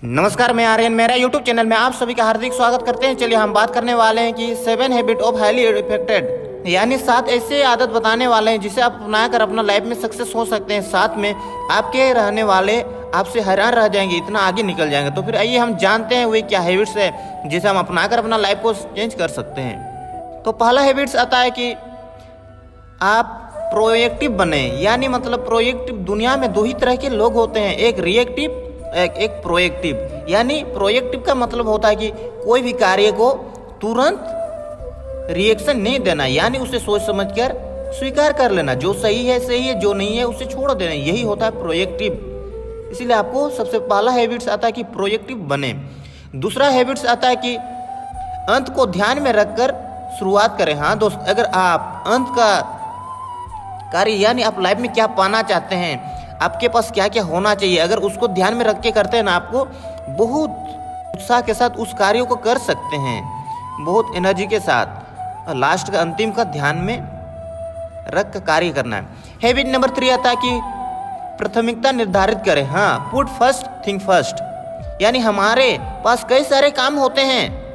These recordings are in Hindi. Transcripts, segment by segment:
नमस्कार, मैं आर्यन। मेरा यूट्यूब चैनल में आप सभी का हार्दिक स्वागत करते हैं। चलिए हम बात करने वाले हैं कि 7 हैबिट ऑफ हाईली इफेक्टेड, यानी 7 ऐसे आदत बताने वाले हैं जिसे आप अपनाकर अपना लाइफ में सक्सेस हो सकते हैं। साथ में आपके रहने वाले आपसे हैरान रह जाएंगे, इतना आगे निकल जाएंगे। तो फिर आइए हम जानते हैं वे क्या हैबिट्स है जिसे हम अपनाकर अपना लाइफ को चेंज कर सकते हैं। तो पहला हैबिट्स आता है कि आप प्रोएक्टिव बने, यानी मतलब प्रोएक्टिव। दुनिया में दो ही तरह के लोग होते हैं, एक रिएक्टिव एक प्रोएक्टिव। यानी प्रोएक्टिव का मतलब होता है कि कोई भी कार्य को तुरंत रिएक्शन नहीं देना, यानी उसे सोच समझकर स्वीकार कर लेना। जो सही है, जो नहीं है उसे छोड़ देना, यही होता है प्रोएक्टिव। इसीलिए आपको सबसे पहला हैबिट्स आता है कि प्रोएक्टिव बने। दूसरा हैबिट्स आता है कि अंत को ध्यान में रखकर शुरुआत करें। हाँ दोस्त, अगर आप अंत का कार्य यानी आप लाइफ में क्या पाना चाहते हैं, आपके पास क्या क्या होना चाहिए, अगर उसको ध्यान में रख के करते हैं ना, आपको बहुत उत्साह के साथ उस कार्यों को कर सकते हैं, बहुत एनर्जी के साथ। लास्ट का अंतिम का ध्यान में रख कर कार्य करना है। हैबिट नंबर 3 आता है कि प्राथमिकता निर्धारित करें। हाँ, पुट फर्स्ट थिंक फर्स्ट, यानी हमारे पास कई सारे काम होते हैं,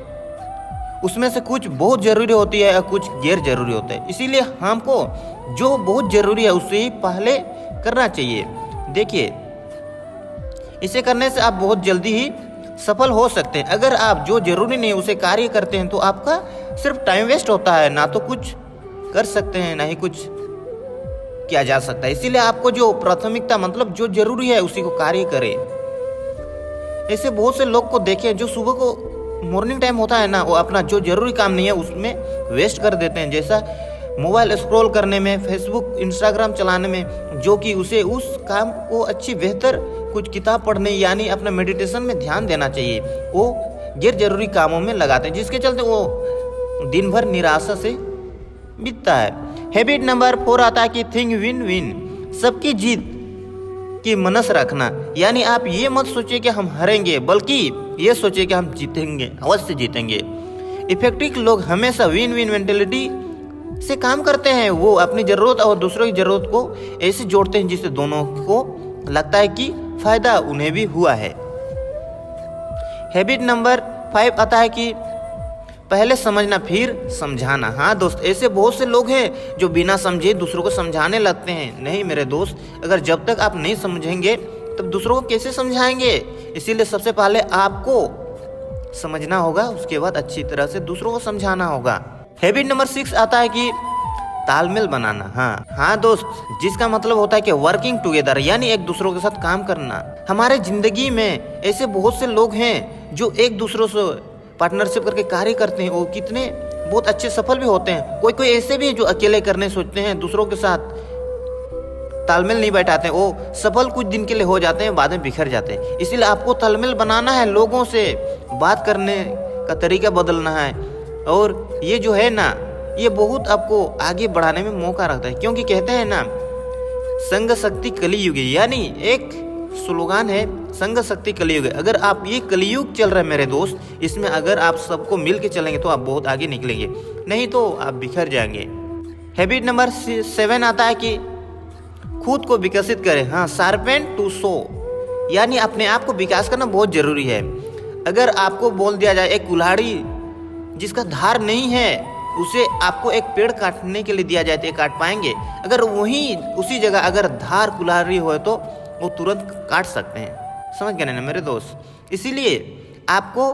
उसमें से कुछ बहुत जरूरी होती है और कुछ गैर जरूरी होता है। इसीलिए हमको जो बहुत जरूरी है उसे ही पहले करना चाहिए। देखिए, इसे करने से आप बहुत जल्दी ही सफल हो सकते हैं। अगर आप जो जरूरी नहीं उसे कार्य करते हैं तो आपका सिर्फ टाइम वेस्ट होता है, ना तो कुछ कर सकते हैं ना ही कुछ किया जा सकता है। इसीलिए आपको जो प्राथमिकता मतलब जो जरूरी है उसी को कार्य करें। ऐसे बहुत से लोग को देखें जो सुबह को मॉर्निंग टाइम होता है ना, वो अपना जो जरूरी काम नहीं है उसमें वेस्ट कर देते हैं, जैसा मोबाइल स्क्रॉल करने में, फेसबुक इंस्टाग्राम चलाने में, जो कि उसे उस काम को अच्छी बेहतर कुछ किताब पढ़ने यानी अपना मेडिटेशन में ध्यान देना चाहिए, वो गैर जरूरी कामों में लगाते हैं, जिसके चलते वो दिन भर निराशा से बीतता है। हैबिट नंबर 4 आता है कि थिंक विन विन, सबकी जीत की मनस रखना। यानी आप ये मत सोचिए कि हम हारेंगे, बल्कि ये सोचिए कि हम जीतेंगे, अवश्य जीतेंगे। इफेक्टिव लोग हमेशा विन विन मेंटेलिटी से काम करते हैं। वो अपनी जरूरत और दूसरों की जरूरत को ऐसे जोड़ते हैं जिससे दोनों को लगता है कि फायदा उन्हें भी हुआ है। हैबिट नंबर 5 आता है कि पहले समझना फिर समझाना। हाँ दोस्त, ऐसे बहुत से लोग हैं जो बिना समझे दूसरों को समझाने लगते हैं। नहीं मेरे दोस्त, अगर जब तक आप नहीं समझेंगे तब दूसरों को कैसे समझाएंगे। इसीलिए सबसे पहले आपको समझना होगा, उसके बाद अच्छी तरह से दूसरों को समझाना होगा। हैबिट नंबर 6 आता है कि तालमेल बनाना। हाँ दोस्त, जिसका मतलब होता है कि वर्किंग टुगेदर, यानी एक दूसरों के साथ काम करना। हमारे जिंदगी में ऐसे बहुत से लोग हैं जो एक दूसरों से पार्टनरशिप करके कार्य करते हैं, वो कितने बहुत अच्छे सफल भी होते हैं। कोई कोई ऐसे भी है जो अकेले करने सोचते हैं, दूसरों के साथ तालमेल नहीं बैठाते हैं, वो सफल कुछ दिन के लिए हो जाते हैं, बाद में बिखर जाते हैं। इसीलिए आपको तालमेल बनाना है, लोगों से बात करने का तरीका बदलना है, और ये जो है ना, ये बहुत आपको आगे बढ़ाने में मौका रखता है। क्योंकि कहते हैं ना, संग शक्ति कलियुग, यानी एक स्लोगान है, संग शक्ति कलियुग। अगर आप ये कलियुग चल रहा है मेरे दोस्त, इसमें अगर आप सबको मिल के चलेंगे तो आप बहुत आगे निकलेंगे, नहीं तो आप बिखर जाएंगे। हैबिट नंबर 7 आता है कि खुद को विकसित करें। हाँ, शार्पेन टू शो, यानी अपने आप को विकास करना बहुत जरूरी है। अगर आपको बोल दिया जाए एक कुल्हाड़ी जिसका धार नहीं है, उसे आपको एक पेड़ काटने के लिए दिया जाए तो काट पाएंगे? अगर वहीं उसी जगह अगर धार कुल्हाड़ी हो तो वो तुरंत काट सकते हैं। समझ गए ना मेरे दोस्त? इसीलिए आपको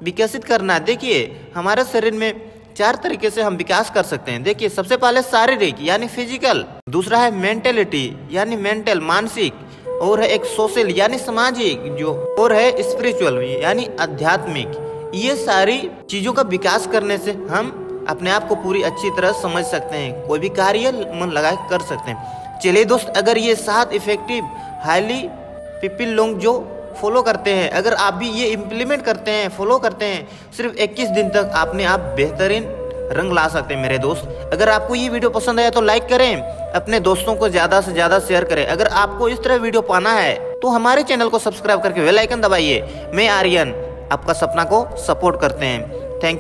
विकसित करना। देखिए, हमारे शरीर में 4 तरीके से हम विकास कर सकते हैं। देखिए, सबसे पहले शारीरिक यानी फिजिकल, दूसरा है मेंटेलिटी यानी मेंटल मानसिक, और है एक सोशल यानी सामाजिक, जो और है स्पिरिचुअल यानी आध्यात्मिक। ये सारी चीजों का विकास करने से हम अपने आप को पूरी अच्छी तरह समझ सकते हैं, कोई भी कार्य मन लगा कर सकते हैं। चलिए दोस्त, अगर ये 7 इफेक्टिव हाईली पीपल लोग जो फॉलो करते हैं, अगर आप भी ये इम्प्लीमेंट करते हैं, फॉलो करते हैं, सिर्फ 21 दिन तक अपने आप बेहतरीन रंग ला सकते हैं मेरे दोस्त। अगर आपको ये वीडियो पसंद आया तो लाइक करें, अपने दोस्तों को ज़्यादा से ज़्यादा शेयर करें। अगर आपको इस तरह वीडियो पाना है तो हमारे चैनल को सब्सक्राइब करके बेल आइकन दबाइए। मैं आर्यन आपका सपना को सपोर्ट करते हैं। Thank you.